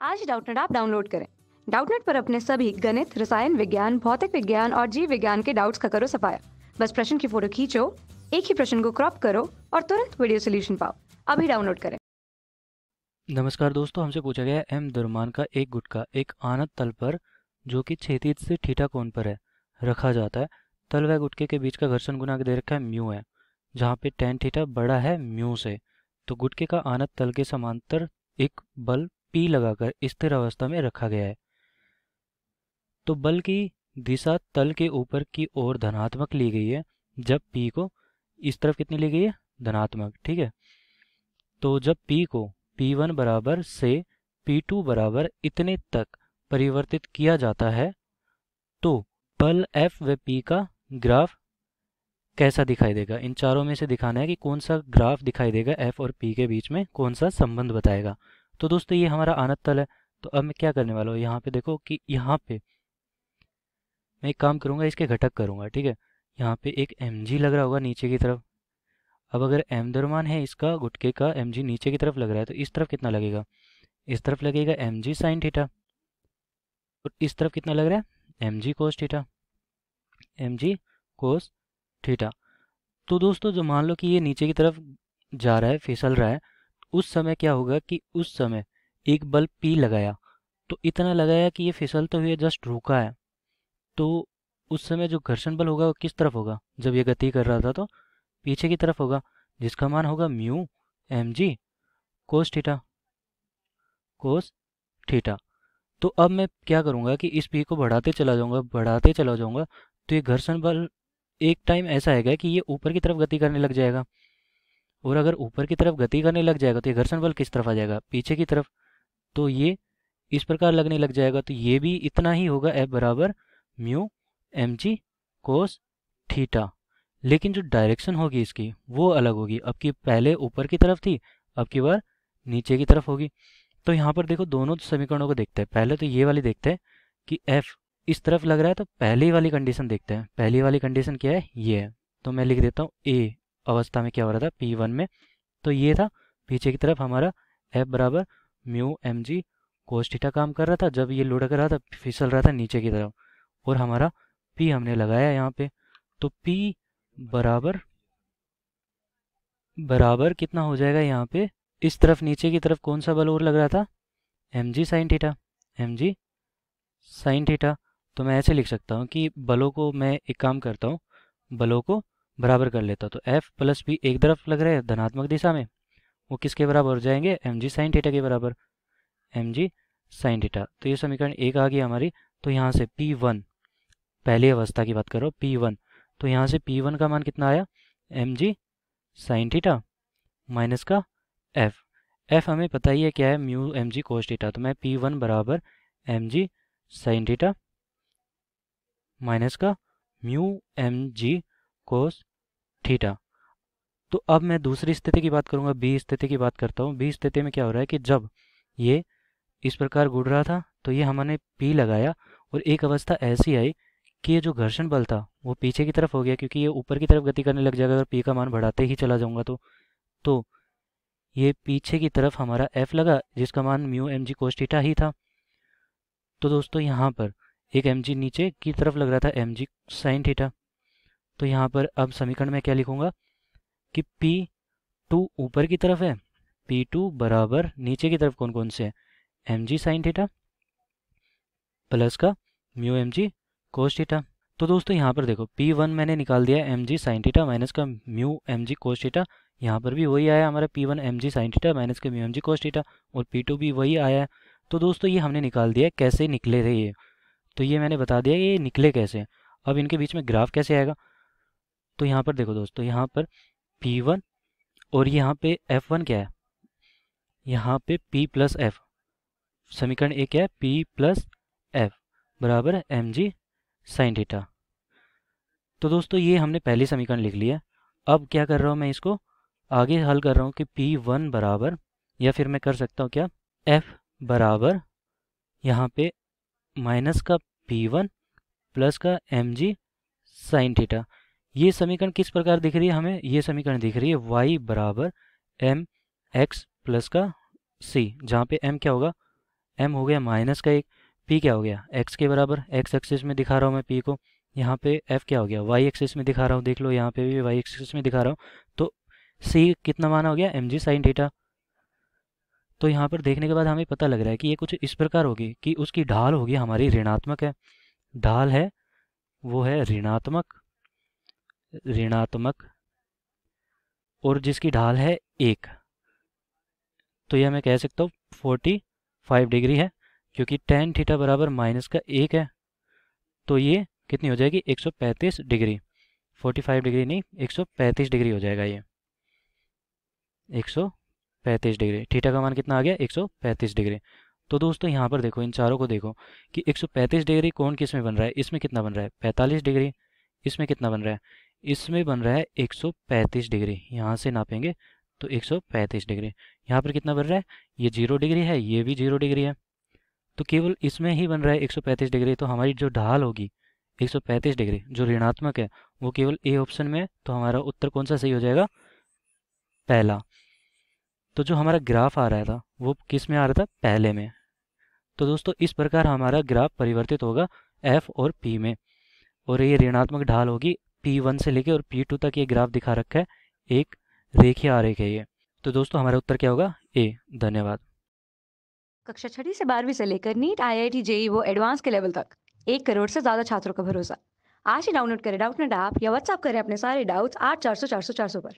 आज Doubtnut app download करें। Doubtnut पर अपने सभी गणित, रसायन विज्ञान, भौतिक विज्ञान और जीव विज्ञान के डाउट्स का करो सफाया। बस प्रश्न की फोटो खींचो, एक ही प्रश्न को क्रॉप करो और तुरंत वीडियो सोल्यूशन पाओ। अभी डाउनलोड करें। नमस्कार दोस्तों, हमसे पूछा गया है एम द्रव्यमान का एक गुटका एक आनत तल पर जो कि क्षैतिज से थीटा कोण पर है रखा जाता है। तल व गुटके के बीच का घर्षण गुणांक दे रखा है म्यू है, जहाँ पे टेन थीटा बड़ा है म्यू से। तो गुटके का आनत तल के समांतर एक बल पी लगाकर स्थिर अवस्था में रखा गया है। तो बल की दिशा तल के ऊपर की ओर धनात्मक ली गई है, जब पी को इस तरफ कितनी ली गई है, धनात्मक। ठीक है, तो जब पी को P1 बराबर से P2 बराबर इतने तक परिवर्तित किया जाता है तो बल F व P का ग्राफ कैसा दिखाई देगा। इन चारों में से दिखाना है कि कौन सा ग्राफ दिखाई देगा, F और P के बीच में कौन सा संबंध बताएगा। तो दोस्तों ये हमारा आनत तल है। तो अब मैं क्या करने वाला हूँ, यहाँ पे देखो कि यहाँ पे मैं एक काम करूँगा, इसके घटक करूँगा। ठीक है, यहाँ पे एक mg लग रहा होगा नीचे की तरफ। अब अगर m द्रव्यमान है इसका, गुटके का, mg नीचे की तरफ लग रहा है, तो इस तरफ कितना लगेगा, इस तरफ लगेगा mg साइन थीटा। और इस तरफ कितना लग रहा है, mg cos theta, mg cos theta. तो दोस्तों जो मान लो कि ये नीचे की तरफ जा रहा है, फिसल रहा है, उस समय क्या होगा कि उस समय एक बल P लगाया, तो इतना लगाया कि ये फिसलते हुए जस्ट रुका है। तो उस समय जो घर्षण बल होगा वो किस तरफ होगा, जब ये गति कर रहा था तो पीछे की तरफ होगा, जिसका मान होगा mu mg cos theta, cos theta. तो अब मैं क्या करूँगा कि इस पी को बढ़ाते चला जाऊँगा, बढ़ाते चला जाऊँगा, तो ये घर्षण बल एक टाइम ऐसा आएगा कि ये ऊपर की तरफ गति करने लग जाएगा। और अगर ऊपर की तरफ गति करने लग जाएगा तो ये घर्षण बल किस तरफ आ जाएगा, पीछे की तरफ। तो ये इस प्रकार लगने लग जाएगा, तो ये भी इतना ही होगा, F बराबर म्यू mg कोस थीटा। लेकिन जो डायरेक्शन होगी इसकी वो अलग होगी। अब की पहले ऊपर की तरफ थी, अब की बार नीचे की तरफ होगी। तो यहाँ पर देखो दोनों समीकरणों को देखते हैं। पहले तो ये वाली देखते हैं कि F इस तरफ लग रहा है, तो पहली वाली कंडीशन देखते हैं। पहली वाली कंडीशन क्या है, ये है। तो मैं लिख देता हूँ A अवस्था में क्या हो रहा था, P1 में, तो ये था। पीछे की तरफ हमारा F बराबर म्यू mg कोस थीटा काम कर रहा था, जब ये लुढ़क रहा था, फिसल रहा था नीचे की तरफ। और हमारा P हमने लगाया यहाँ पे, तो P बराबर बराबर कितना हो जाएगा यहाँ पे, इस तरफ नीचे की तरफ कौन सा बल और लग रहा था, mg sine theta, mg sine theta. तो मैं ऐसे लिख सकता हूँ कि बलों को मैं एक काम करता हूँ, बलों को बराबर कर लेता हूँ। तो F प्लस P एक तरफ लग रहे हैं धनात्मक दिशा में, वो किसके बराबर हो जाएंगे, mg साइन थीटा के बराबर, mg साइन थीटा। तो ये समीकरण एक आ गई हमारी। तो यहाँ से P1, पहली अवस्था की बात करो, P1, तो यहाँ से P1 का मान कितना आया, mg साइन थीटा माइनस का F हमें पता ही है क्या है, म्यू mg कोस थीटा। तो मैं P1 बराबर mg साइन थीटा माइनस का म्यू mg कोस थीटा। तो अब मैं दूसरी स्थिति की बात करूंगा, बी स्थिति की बात करता हूँ। बी स्थिति में क्या हो रहा है कि जब ये इस प्रकार गुड़ रहा था तो ये हमने P लगाया, और एक अवस्था ऐसी आई कि ये जो घर्षण बल था वो पीछे की तरफ हो गया, क्योंकि ये ऊपर की तरफ गति करने लग जाएगा अगर P का मान बढ़ाते ही चला जाऊंगा तो ये पीछे की तरफ हमारा F लगा, जिसका मान म्यू mg कोस थीटा ही था। तो दोस्तों यहाँ पर एक mg नीचे की तरफ लग रहा था, mg साइन थीटा। तो यहाँ पर अब समीकरण में क्या लिखूंगा कि P2 ऊपर की तरफ है, P2 बराबर नीचे की तरफ कौन कौन से है, mg साइन थीटा प्लस का म्यू mg कोस थीटा। तो दोस्तों यहाँ पर देखो P1 मैंने निकाल दिया mg साइन थीटा माइनस का म्यू mg कोस थीटा। यहाँ पर भी वही आया हमारा P1 mg sine theta minus का म्यू mg कोस थीटा, और P2 भी वही आया है। तो दोस्तों ये हमने निकाल दिया, कैसे निकले थे ये, तो ये मैंने बता दिया ये निकले कैसे। अब इनके बीच में ग्राफ कैसे आएगा, तो यहाँ पर देखो दोस्तों, यहाँ पर P1 और यहाँ पे F1 क्या है, यहाँ पे P प्लस F, समीकरण एक क्या है, P प्लस F बराबर mg साइन थीटा। तो दोस्तों ये हमने पहली समीकरण लिख लिया। अब क्या कर रहा हूँ मैं, इसको आगे हल कर रहा हूँ कि P1 बराबर, या फिर मैं कर सकता हूँ क्या, F बराबर यहाँ पे माइनस का P1 प्लस का mg साइन थीटा। ये समीकरण किस प्रकार दिख रही है हमें, ये समीकरण दिख रही है y बराबर m x प्लस का c, जहाँ पे m क्या होगा, m हो गया माइनस का 1, p क्या हो गया x के बराबर, x एक्सिस में दिखा रहा हूँ मैं p को, यहाँ पे f क्या हो गया y एक्सिस में दिखा रहा हूँ, देख लो यहाँ पे भी y एक्सिस में दिखा रहा हूँ, तो c कितना माना हो गया mg साइन थीटा। तो यहाँ पर देखने के बाद हमें पता लग रहा है कि ये कुछ इस प्रकार होगी कि उसकी ढाल होगी हमारी ऋणात्मक है, ढाल है वो है ऋणात्मक, ऋणात्मक, और जिसकी ढाल है 1, तो यह मैं कह सकता हूँ 45 डिग्री है, क्योंकि tan थीटा बराबर माइनस का 1 है, तो ये कितनी हो जाएगी 135 डिग्री, 45 डिग्री नहीं 135 डिग्री हो जाएगा ये, 135 डिग्री। थीटा का मान कितना आ गया 135 डिग्री। तो दोस्तों यहाँ पर देखो, इन चारों को देखो कि 135 डिग्री कौन किस में बन रहा है, इसमें कितना बन रहा है 45 डिग्री, इसमें कितना बन रहा है, इसमें बन रहा है 135 डिग्री, यहाँ से नापेंगे तो 135 डिग्री। यहाँ पर कितना बन रहा है, ये 0 डिग्री है, ये भी 0 डिग्री है, तो केवल इसमें ही बन रहा है 135 डिग्री। तो हमारी जो ढाल होगी 135 डिग्री जो ऋणात्मक है वो केवल ए ऑप्शन में है, तो हमारा उत्तर कौन सा सही हो जाएगा, पहला। तो जो हमारा ग्राफ आ रहा था वो किस में आ रहा था, पहले में। तो दोस्तों इस प्रकार हमारा ग्राफ परिवर्तित होगा एफ और पी में, और ये ऋणात्मक ढाल होगी P1 से लेके और P2 तक ये ग्राफ दिखा रखा है, एक रेखीय आरेख है ये। तो दोस्तों हमारा उत्तर क्या होगा, ए। धन्यवाद। कक्षा 6वीं से 12वीं से लेकर नीट, IIT, JEE वो एडवांस के लेवल तक 1 करोड़ से ज्यादा छात्रों का भरोसा। आज ही डाउनलोड करें डाउटनेट ऐप या व्हाट्सएप करें अपने सारे डाउट्स 8400 400 400 पर।